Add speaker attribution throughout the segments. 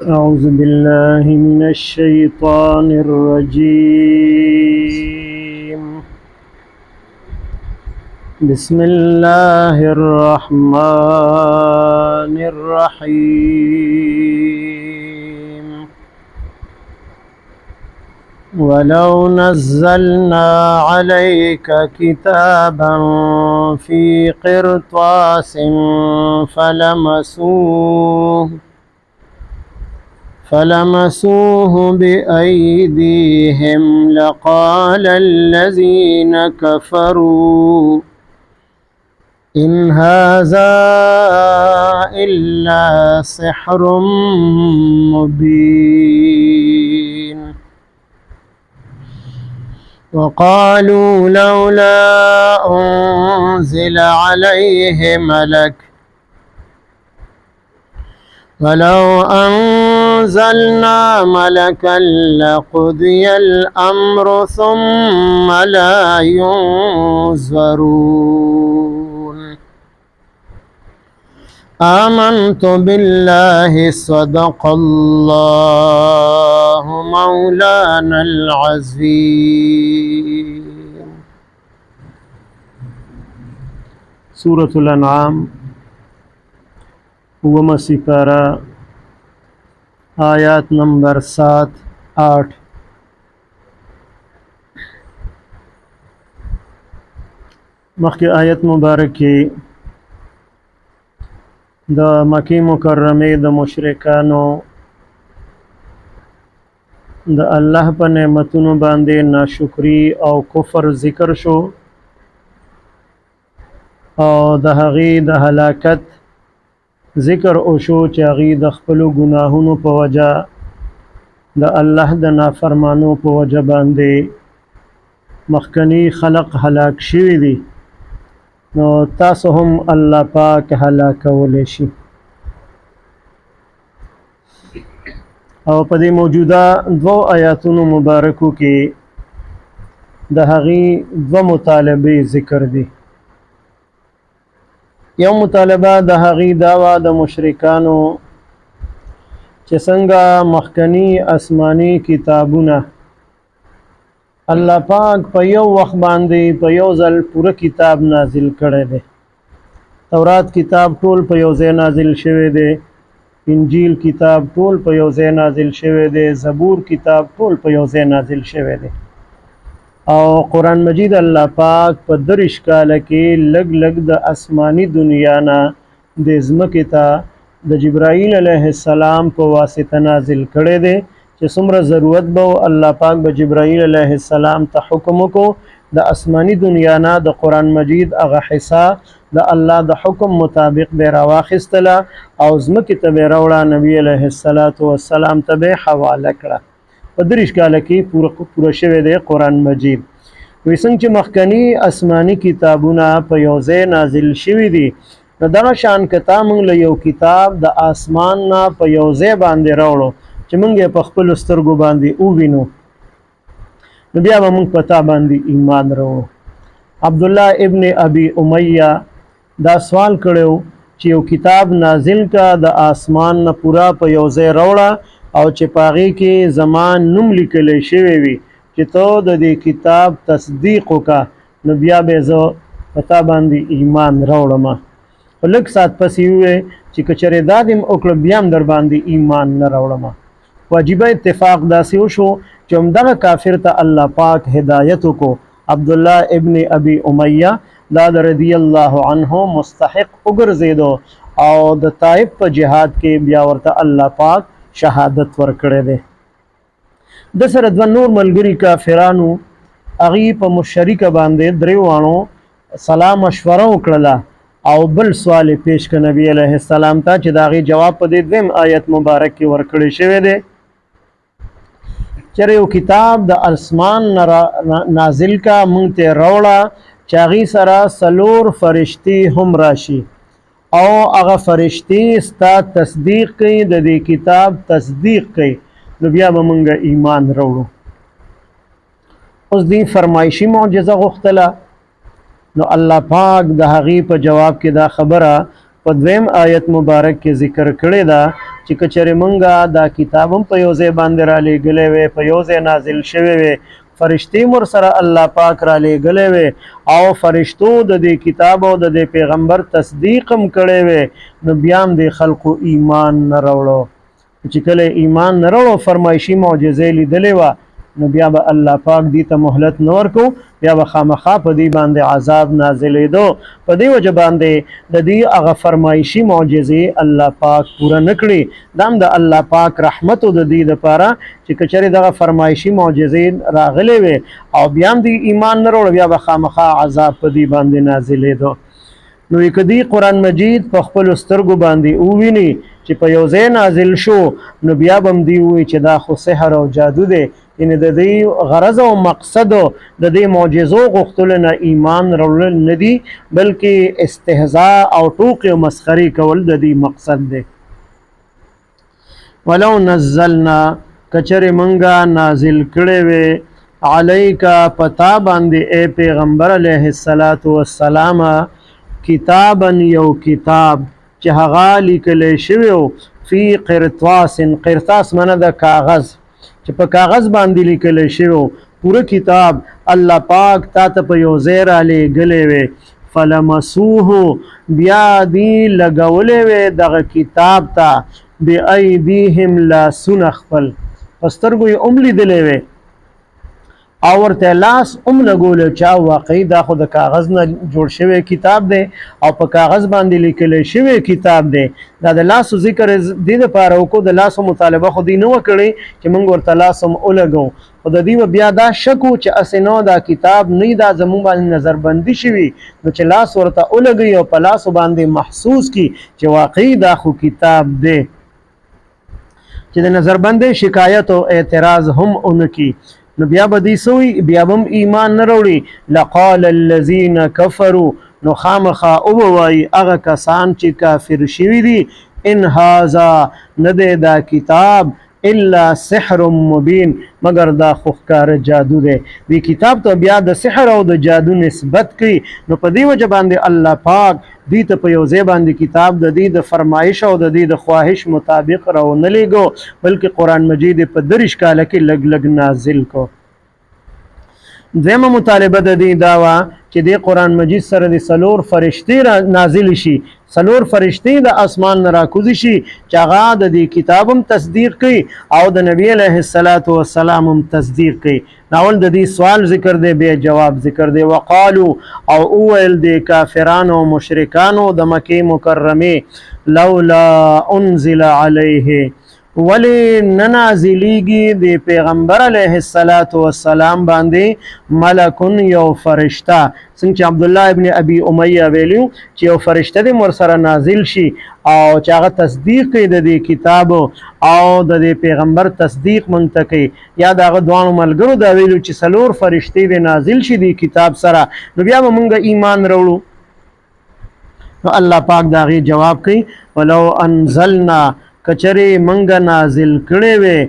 Speaker 1: أعوذ بالله من الشيطان الرجيم. بسم الله الرحمن الرحيم. ولو نزلنا عليك كتابا في قرطاس فلمسوه بأيديهم لقال الذين كفروا إن هذا إلا سحر مبين. وقالوا لولا أنزل عليه ملك ولو أنزلنا ملكا لقضي الأمر ثم لا ينظرون. آمنت بالله صدق الله مولانا العظيم. سورة الانعام وما سپارہ آیات نمبر 7-8. مخی آیت مبارک کی د مکی مکرمه د مشرکانو د الله په نعمتونو باندې ناشکری او کفر ذکر شو او د هغې د هلاکت ذکر او شو چې هغې د خپلو ګناهونو په وجه د الله د نافرمانو په وجه باندې مخکنی خلق هلاک شوي دي، نو تاسو هم الله پاک هلاکولی شي. او په دې موجوده دوه آیاتونو مبارکو کې د هغې دوه مطالبې ذکر دي. یو مطالبه د هغې دا وه د مشرکانو چې څنګه مخکني آسماني کتابونه الله پاک په یو وخت باندې په یو ځل پوره کتاب نازل کړی دی. تورات کتاب ټول په یو ځای نازل شوی دی، انجیل کتاب ټول په یو ځای نازل شوی دی، زبور کتاب ټول په یو ځای نازل شوی دی. او قرآن مجید الله پاک په 30 کاله کې لږ لږ د آسماني دنیا نه د ځمکې ته د جبرائیل علیه السلام په واسطه نازل کړی دی چې څومره ضرورت به الله پاک به جبرائیل علیه السلام ته حکم وکړو د آسماني دنیا نه د قرآن مجید هغه حصہ د الله د حکم مطابق به راواخیستله او ځمکې ته به راوړه، نبی علیه السلام ته به حواله کړه. په 30 کاله کې پوره شوی دی قرآن مجید. وی څنګه چې مخکني آسماني کتابونه په یو ځای نازل شوي دي، نو دغه شان که تا موږ له یو کتاب د آسمان نه په یو ځای باندې راوړو چې موږ یې په خپلو سترګو باندې ووینو، نو بیا به موږ په تا باندې ایمان راوړو. عبدالله ابن ابي امیه دا سوال کړی چې یو کتاب نازل کا د آسمان نه پورا په یو ځای راوړه او چې په هغې کې زما نوم لیکلی شوی وي چې ته د دې کتاب تصدیق وکړه، نو بیا به زه په تا باندې ایمان راوړم. په لږ ساعت پسې ووی چې که چېرې دا دې م وکړه بیا هم در باندې ایمان نه راوړم. واجبه اتفاق داسې وشو چې همدغه کافر ته الله پاک هدایت وکړو. عبدالله ابن ابي امیه دا د رضی الله عنه مستحق وګرځېدو او د طائف په جهاد کې بیا ورته الله پاک شهادت ورکړی دی. د سره دوه نور ملګري کافرانو هغې په مشرکه باندې دریوانو سلام مشوره وکړله او بل سوال یې پیش کړ نبي علیه السلام ته چې د هغې جواب په دې دویم آیت مبارک کې ورکړی شوی دی. چېرې یو کتاب د اسمان نازل کا موږ ته راوړه چې هغې سره 4 فرشتې هم راشي او هغه فرشتې ستا تصدیق کوي، د دې کتاب تصدیق کوي، نو بیا به موږ ایمان راوړو. اوس دې فرمایشي معجزه غوښتله، نو الله پاک د هغې په جواب کې دا خبره په دویم آیت مبارک کې ذکر کړی دا چې کچره مونږه دا کتاب هم په یو ځای باندې را لېږلی وی په یو ځای نازل شوی وی فرشتي مر سره الله پاک را لېږلی وی او فرشتو د دې کتاب او د دې پیغمبر تصدیق هم کړی وی نو بیا هم د خلقو ایمان نه راوړو چې کله ایمان نه راوړو فرمایشي معجزې لیدلې وه نو بیا به الله پاک دې ته مهلت نه ورکو بیا به خامخا په دې باندې عذاب نازلېدو په دې وجه باندې د دې هغه فرمایشي معجزې الله پاک پوره نه کړي دا هم د الله پاک رحمت د دې دپاره چې که چېرې دغه فرمایشي معجزې راغلې وې او بیا هم دې ایمان نه راوړه بیا به خامخا عذاب په دې باندې نازلېدو نو که دې قرآن مجید په خپلو سترګو باندې وویني چې په یو ځای نازل شو نو بیا به هم دې ووایي چې دا خو سحر او جادو دی یعنې د دې غرض او مقصد د دې معجزو غوښتلو نه ایمان راوړل نه دي بلکې استهزاء او ټوکې او مسخرې کول د دې مقصد دی ولو نزلنا کچرې منګه نازل کړی وې علیکا پتا باندې ای پیغمبر علیه السلام کتابا یو کتاب چې هغه لیکلی شوی و فی قرطاس منه د کاغذ چې په کاغذ باندې لیکلی شوی پوره کتاب الله پاک تا ته په یو ځای رالیږلی وی فلمسوه بیا دې لګولی وی دغه کتاب ته بایدیهم لاسونه خپل په سترګو یې هم لیدلی وی او ورته لاس هم لګولی چا واقعي دا خو د کاغذ نه جوړ شوی کتاب دی او په کاغذ باندې لیکلی شوی کتاب دی دا د لاسو ذکر دې دپاره وکړو د لاسو مطالبه خو دوی نه وه کړې چې موږ ورته لاس هم ولګو خو د دوی به بیا دا شک و چې هسې نو دا کتاب نه دا زموږ باندې نظربندي شوي نو چې لاس ورته ولګوي او په لاسو باندې محسوس کړي چې واقعي دا خو کتاب دی چې د نظربندۍ شکایت او اعتراض هم ونکړي نو بیا به دوی سوی بیا به هم ایمان نه راوړي لقال الذین کفروا نو خامخا وبوایي هغه کسان چې کافر شوي دي ان هذا نه دی دا کتاب الا سحر مبین مگر دا خو ښکاره جادو دی دې کتاب ته بیا د سحر او د جادو نسبت کوي نو په دې وجه باندې الله پاک دوی ته په یو ځای باندې کتاب د دې د فرمایش او د دې د خواهش مطابق راونه لیږو بلکې قرآن مجید په 30 کاله کې لږ لږ نازل کو دویمه مطالبه د دې دا وه چې د قرآن مجید سره د 4 فرشتې نازل شي 4 فرشتې د اسمان نه راکوزي شي چې هغه د دې کتاب هم تصدیق کوي او د نبی علیه السلام هم تصدیق کوي ناول د دې سوال ذکر دی بیا جواب ذکر دی وقالو او اویل د کافرانو او مشرکانو د مکې مکرمې لولا انزل علیه ولی ننازلیږي د پیغمبر علیه السلام باندې ملکن یو فرشته څنګه چې عبد الله ابن ابي امیه ویلو چې یو فرشته دې مر سره نازل شي او چې هغه تصدیق کوي د دې کتاب او د دې پیغمبر تصدیق مونږ ته کوي یا د هغه دوانو ملګرو دا ویلو چې 4 فرشتې دې نازل شي د کتاب سره نو بیا به مونږ ایمان راوړو نو الله پاک دا غي جواب کوي ولو انزلنا کچری منګه نازل کړي وي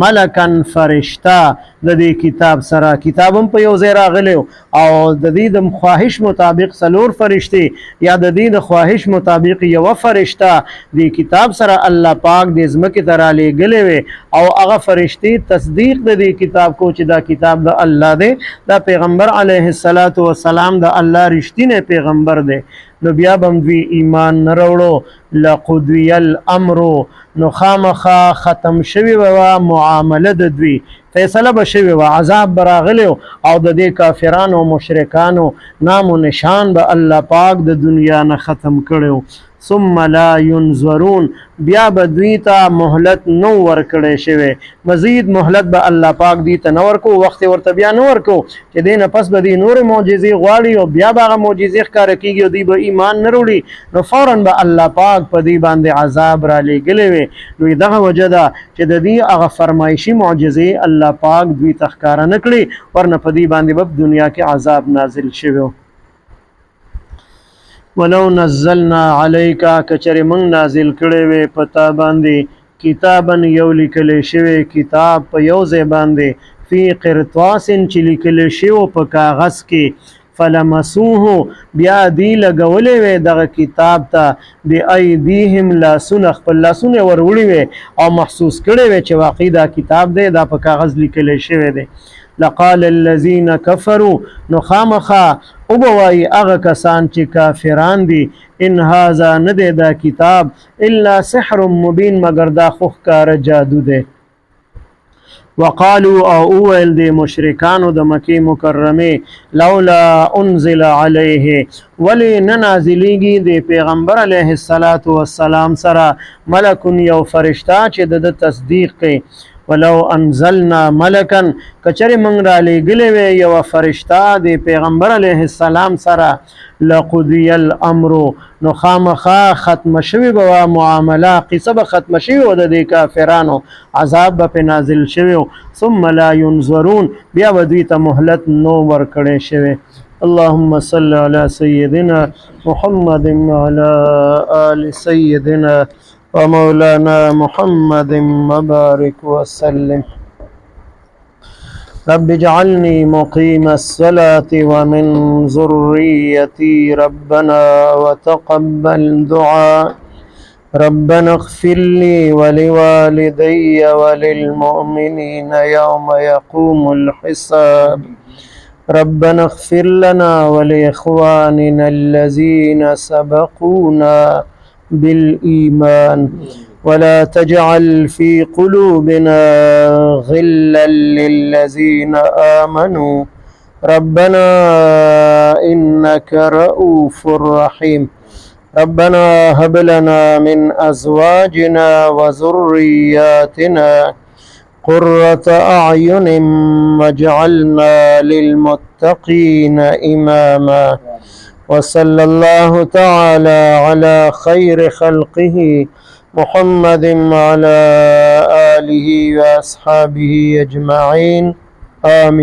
Speaker 1: ملکن فرشتہ د دې کتاب سره کتابم په یو ځای راغلی او د دې د خواهش مطابق 4 فرشتي یا د دې د خواهش مطابق یو فرشتہ د کتاب سره الله پاک د ځمکې ته رالیږلی وي او هغه فرشتي تصدیق د دې کتاب کو چې دا کتاب د الله دی دا پیغمبر علیه السلام د الله رښتینی پیغمبر دی نو بیا به دوی ایمان نه راوړو لقضی الامر نو خامخا ختم شوی و معامله د دوی فیصله به شوی و عذاب براغلی او د دې کافرانو او مشرکانو نام و نشان به الله پاک د دنیا نه ختم کړو ثم لا ينظرون بیا به دوی ته مهلت نو ورکړی شوی مزید مهلت به الله پاک دوی ته نه ورکو وخت ورته بیا نه ورکو چې دې نه پس به دوی نورې معجزې غواړي او بیا به هغه معجزې ښکاره کېږي او دوی به ایمان نه راوړي نو فورا به الله پاک په دوی باندې عذاب رالیږلی وي نو دغه وجه ده چې د دې هغه فرمایشي معجزې الله پاک دوی ته ښکاره نه کړي ورنه په دوی باندې به دنیا کې عذاب نازل شوی ولو نزلنا علیکا کچری من نازل کړي وي پتا باندې کتابن یو لیکل شوی کتاب په یو ځای باندې فی قرطاس چې لیکل شوی په کاغذ کې فلمسوه بیا دی لګولې وې دغه کتاب ته بأیدیهم لاسونه خپل لاسونه وروړي وې او محسوس کړي وې چې واقعي دا کتاب دی دا په کاغذ لیکل شوی دی لقال الذين كفروا نخامخا او بوای هغه کسان چې کافران دي ان هذا ندی دا کتاب الا سحر مبین مگر دا خوښکاره جادو دی وقالوا او اول دی مشرکانو د مکی مکرمه لولا انزل علیه ولی ننازلیږي د پیغمبر علیه السلام سره ملک یو فرشتہ چې د تصدیق کوي ولو انزلنا ملکا کچری منگ را لګلې وې یو فرشتہ د پیغمبر علیه السلام سره لقضی الامر نو خامخا ختم شوی به معامله قصه به ختم شوی و د کافرانو عذاب به نازل شوی ثم لا ينظرون بیا ودی ته مهلت نو ورکړې شوی اللهم صل على سيدنا محمد وعلى آل سيدنا ومولانا محمد مبارك وسلم رب اجعلني مقيم الصلاة ومن ذريتي ربنا وتقبل دعاء ربنا اغفر لي ولوالدي وللمؤمنين يوم يقوم الحساب ربنا اغفر لنا ولإخواننا الذين سبقونا بالإيمان ولا تجعل في قلوبنا غلا للذين آمنوا ربنا إنك رؤوف رحيم ربنا هب لنا من أزواجنا وذرياتنا قرة أعين واجعلنا للمتقين إماما وصلى الله تعالى على خير خلقه محمد وعلى آله وأصحابه أجمعين آمين.